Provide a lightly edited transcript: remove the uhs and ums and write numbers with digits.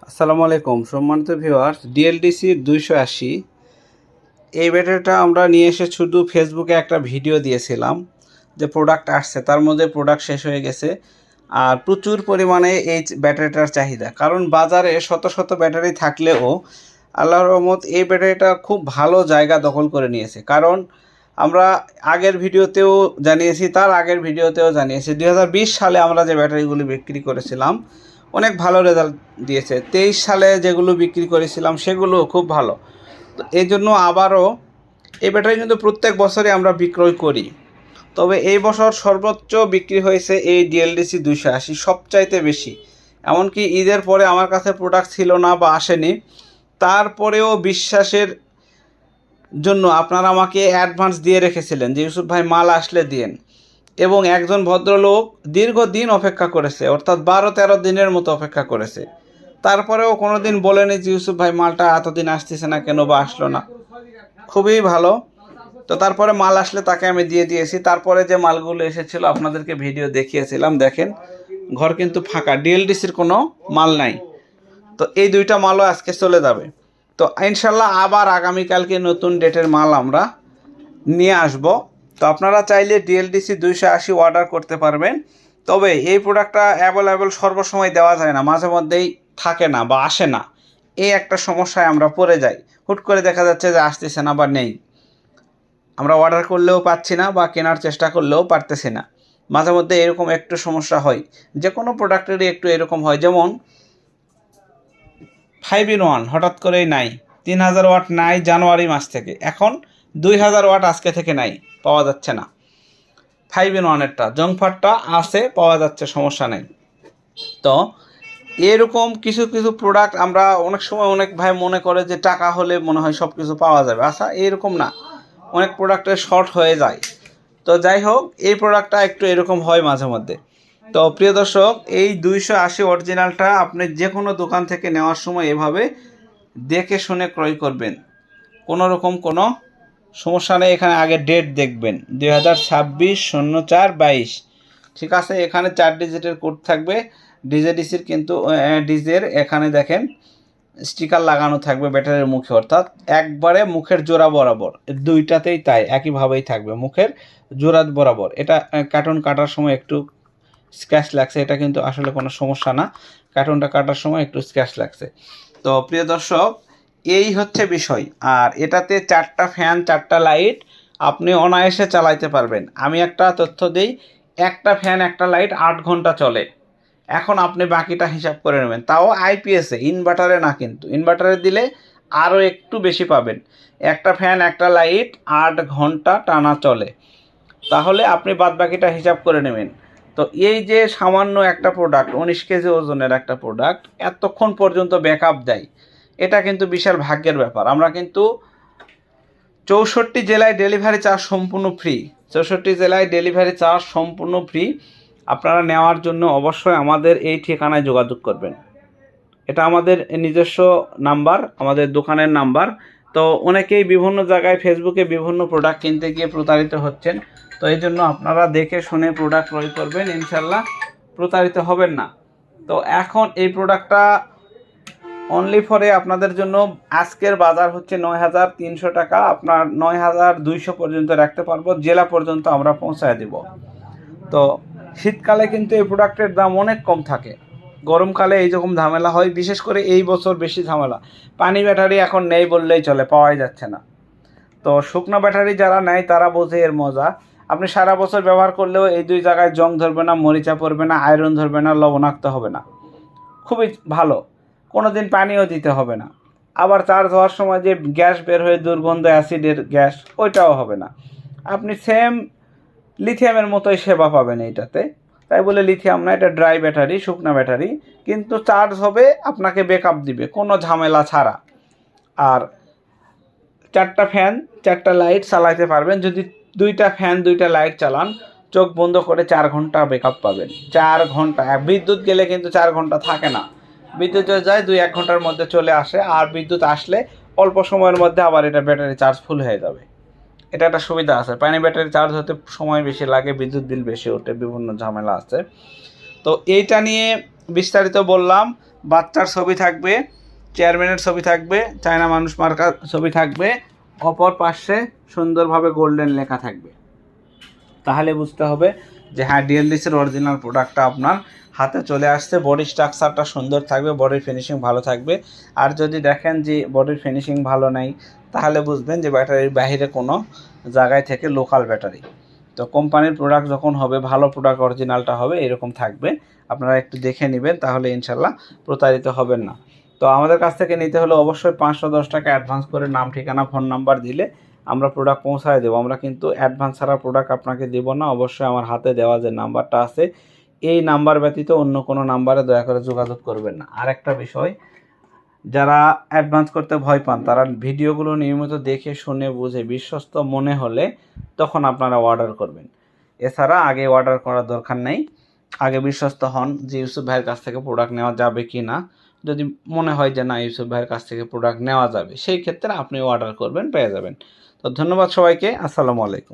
আসসালামু আলাইকুম সম্মানিত ভিউয়ার্স, ডিএলডিসির 280 এই ব্যাটারিটা আমরা নিয়ে এসে শুধু ফেসবুকে একটা ভিডিও দিয়েছিলাম যে প্রোডাক্ট আসছে, তার মধ্যে প্রোডাক্ট শেষ হয়ে গেছে। আর প্রচুর পরিমাণে এই ব্যাটারিটার চাহিদা, কারণ বাজারে শত শত ব্যাটারি থাকলেও আল্লাহর রহমত এই ব্যাটারিটা খুব ভালো জায়গা দখল করে নিয়েছে। কারণ আমরা আগের ভিডিওতেও জানিয়েছি, তার আগের ভিডিওতেও জানিয়েছি 2020 সালে আমরা যে ব্যাটারিগুলি বিক্রি করেছিলাম অনেক ভালো রেজাল্ট দিয়েছে। 23 সালে যেগুলো বিক্রি করেছিলাম সেগুলো খুব ভালো। তো এই জন্য আবারও এই ব্যাটারি কিন্তু প্রত্যেক বছরই আমরা বিক্রয় করি। তবে এই বছর সর্বোচ্চ বিক্রি হয়েছে এই ডিএলডিসি 280, সবচাইতে বেশি। এমনকি ঈদের পরে আমার কাছে প্রোডাক্ট ছিল না বা আসেনি, তারপরেও বিশ্বাসের জন্য আপনারা আমাকে অ্যাডভান্স দিয়ে রেখেছিলেন যে ইউসুফ ভাই মাল আসলে দিয়েন, এবং একজন ভদ্রলোক দীর্ঘদিন অপেক্ষা করেছে, অর্থাৎ 12-13 দিনের মতো অপেক্ষা করেছে। তারপরেও কোনো দিন বলেনি যে ইউসুফ ভাই মালটা এতদিন আসতেছে না কেন বা আসলো না। খুবই ভালো। তো তারপরে মাল আসলে তাকে আমি দিয়ে দিয়েছি। তারপরে যে মালগুলো এসেছিলো আপনাদেরকে ভিডিও দেখিয়েছিলাম, দেখেন ঘর কিন্তু ফাঁকা, ডিএলডিসির কোনো মাল নাই। তো এই দুইটা মালও আজকে চলে যাবে। তো ইনশাল্লাহ আবার আগামীকালকে নতুন ডেটের মাল আমরা নিয়ে আসব। তো আপনারা চাইলে ডিএলডিসি 280 অর্ডার করতে পারবেন। তবে এই প্রোডাক্টটা অ্যাভেলেবেল সর্বসময় দেওয়া যায় না, মাঝে মধ্যেই থাকে না বা আসে না। এই একটা সমস্যায় আমরা পড়ে যাই, হুট করে দেখা যাচ্ছে যে আসতেছে না বা নেই। আমরা অর্ডার করলেও পাচ্ছি না বা কেনার চেষ্টা করলেও পারতেছি না। মাঝে মধ্যে এরকম একটু সমস্যা হয়, যে কোনো প্রোডাক্টেরই একটু এরকম হয়। যেমন 5-in-1 হঠাৎ করেই নাই, 3000 ওয়াট নাই জানুয়ারি মাস থেকে, এখন 2000 ওয়াট আজকে থেকে নাই, পাওয়া যাচ্ছে না। 5-in-1-এরটা জংফারটা আছে, পাওয়া যাচ্ছে, সমস্যা নেই। তো এরকম কিছু কিছু প্রোডাক্ট আমরা অনেক সময় অনেক ভাই মনে করে যে টাকা হলে মনে হয় সব কিছু পাওয়া যাবে। আচ্ছা, এরকম না, অনেক প্রোডাক্টের শর্ট হয়ে যায়। তো যাই হোক, এই প্রোডাক্টটা একটু এরকম হয় মাঝে মধ্যে। তো প্রিয় দর্শক, এই 280 অরিজিনালটা আপনি যে কোনো দোকান থেকে নেওয়ার সময় এভাবে দেখে শুনে ক্রয় করবেন, কোনো রকম কোনো সমস্যা নেই। এখানে আগে ডেট দেখবেন 2026-04-22, ঠিক আছে। এখানে 4 ডিজিটের কোড থাকবে ডিজেডিসির, কিন্তু ডিজের এখানে দেখেন স্টিকার লাগানো থাকবে ব্যাটারির মুখে, অর্থাৎ একবারে মুখের জোড়া বরাবর, দুইটাতেই তাই একইভাবেই থাকবে মুখের জোড়া বরাবর। এটা কার্টুন কাটার সময় একটু স্ক্র্যাচ লাগছে, এটা কিন্তু আসলে কোনো সমস্যা না, কার্টুনটা কাটার সময় একটু স্ক্র্যাচ লাগছে। তো প্রিয় দর্শক, এই হচ্ছে বিষয়। আর এটাতে 4টা ফ্যান 4টা লাইট আপনি অনায়াসে চালাইতে পারবেন। আমি একটা তথ্য দিই, একটা ফ্যান একটা লাইট 8 ঘন্টা চলে। এখন আপনি বাকিটা হিসাব করে নেবেন, তাও আইপিএসে, ইনভার্টারে না। কিন্তু ইনভার্টারে দিলে আরও একটু বেশি পাবেন। একটা ফ্যান একটা লাইট 8 ঘন্টা টানা চলে, তাহলে আপনি বাদ বাকিটা হিসাব করে নেবেন। তো এই যে সামান্য একটা প্রোডাক্ট, 19 কেজি ওজনের একটা প্রোডাক্ট এতক্ষণ পর্যন্ত ব্যাকআপ দেয়, এটা কিন্তু বিশাল ভাগ্যের ব্যাপার। আমরা কিন্তু 64 জেলায় ডেলিভারি চার্জ সম্পূর্ণ ফ্রি, 64 জেলায় ডেলিভারি চার্জ সম্পূর্ণ ফ্রি। আপনারা নেওয়ার জন্য অবশ্যই আমাদের এই ঠিকানায় যোগাযোগ করবেন। এটা আমাদের নিজস্ব নাম্বার, আমাদের দোকানের নাম্বার। তো অনেকেই বিভিন্ন জায়গায় ফেসবুকে বিভিন্ন প্রোডাক্ট কিনতে গিয়ে প্রতারিত হচ্ছেন। তো এই জন্য আপনারা দেখে শুনে প্রোডাক্ট ক্রয় করবেন, ইনশাল্লাহ প্রতারিত হবেন না। তো এখন এই প্রোডাক্টটা অনলি ফরে আপনাদের জন্য আজকের বাজার হচ্ছে 9300 টাকা। আপনার 9200 পর্যন্ত রাখতে পারবো, জেলা পর্যন্ত আমরা পৌঁছায় দেব। তো শীতকালে কিন্তু এই প্রোডাক্টের দাম অনেক কম থাকে, গরমকালে এইরকম ঝামেলা হয়। বিশেষ করে এই বছর বেশি ঝামেলা, পানি ব্যাটারি এখন নেই বললেই চলে, পাওয়াই যাচ্ছে না। তো শুকনো ব্যাটারি যারা নেয় তারা বোঝে এর মজা। আপনি সারা বছর ব্যবহার করলেও এই দুই জায়গায় জং ধরবে না, মরিচা পড়বে না, আয়রন ধরবে না, লবণাক্ত হবে না, খুবই ভালো। কোনো দিন পানিও দিতে হবে না। আবার চার্জ হওয়ার সময় যে গ্যাস বের হয়ে দুর্গন্ধ, অ্যাসিডের গ্যাস, ওইটাও হবে না। আপনি সেম লিথিয়ামের মতোই সেবা পাবেন এইটাতে। তাই বলে লিথিয়াম না, এটা ড্রাই ব্যাটারি, শুকনা ব্যাটারি, কিন্তু চার্জ হবে, আপনাকে ব্যাকআপ দিবে কোনো ঝামেলা ছাড়া। আর 4টা ফ্যান 4টা লাইট চালাতে পারবেন। যদি 2টা ফ্যান 2টা লাইট চালান, চোখ বন্ধ করে 4 ঘন্টা ব্যাকআপ পাবেন। 4 ঘন্টা। বিদ্যুৎ গেলে কিন্তু 4 ঘন্টা থাকে না, বিদ্যুৎ যায় 2-1 ঘন্টার মধ্যে চলে আসে। আর বিদ্যুৎ আসলে অল্প সময়ের মধ্যে আবার এটা ব্যাটারি চার্জ ফুল হয়ে যাবে। এটা একটা সুবিধা আছে। পানি ব্যাটারি চার্জ হতে সময় বেশি লাগে, বিদ্যুৎ বিল বেশি ওঠে, বিভিন্ন ঝামেলা আছে। তো এইটা নিয়ে বিস্তারিত বললাম। বাচ্চার ছবি থাকবে, চেয়ারম্যানের ছবি থাকবে, চায়না মানুষ মার্কার ছবি থাকবে, অপর পাশে সুন্দরভাবে গোল্ডেন লেখা থাকবে। তাহলে বুঝতে হবে যে হ্যাঁ ডিএলডিসির অরিজিনাল প্রোডাক্টটা আপনার হাতে চলে আসছে। বডি স্ট্রাকচারটা সুন্দর থাকবে, বডির ফিনিশিং ভালো থাকবে। আর যদি দেখেন যে বডির ফিনিশিং ভালো নেই, তাহলে বুঝবেন যে ব্যাটারির বাইরে কোনো জায়গায় থেকে লোকাল ব্যাটারি। তো কোম্পানির প্রোডাক্ট যখন হবে, ভালো প্রোডাক্ট অরিজিনালটা হবে, এরকম থাকবে। আপনারা একটু দেখে নেবেন, তাহলে ইনশাল্লাহ প্রতারিত হবেন না। তো আমাদের কাছ থেকে নিতে হলে অবশ্যই 510 টাকা অ্যাডভান্স করে নাম, ঠিকানা, ফোন নাম্বার দিলে আমরা প্রোডাক্ট পৌঁছায় দেবো। আমরা কিন্তু অ্যাডভান্স ছাড়া প্রোডাক্ট আপনাকে দেব না। অবশ্যই আমার হাতে দেওয়া যে নাম্বারটা আছে, এই নাম্বার ব্যতীত অন্য কোনো নাম্বারে দয়া করে যোগাযোগ করবেন না। আরেকটা বিষয়, যারা অ্যাডভান্স করতে ভয় পান, তারা ভিডিওগুলো নিয়মিত দেখে শুনে বুঝে বিশ্বস্ত মনে হলে তখন আপনারা অর্ডার করবেন। এছাড়া আগে অর্ডার করার দরকার নেই। আগে বিশ্বস্ত হন যে ইউসুফ ভাইয়ের কাছ থেকে প্রোডাক্ট নেওয়া যাবে কি না। যদি মনে হয় যে না ইউসুফ ভাইয়ের কাছ থেকে প্রোডাক্ট নেওয়া যাবে, সেই ক্ষেত্রে আপনি অর্ডার করবেন, পেয়ে যাবেন। তো ধন্যবাদ সবাইকে। আসসালামু আলাইকুম।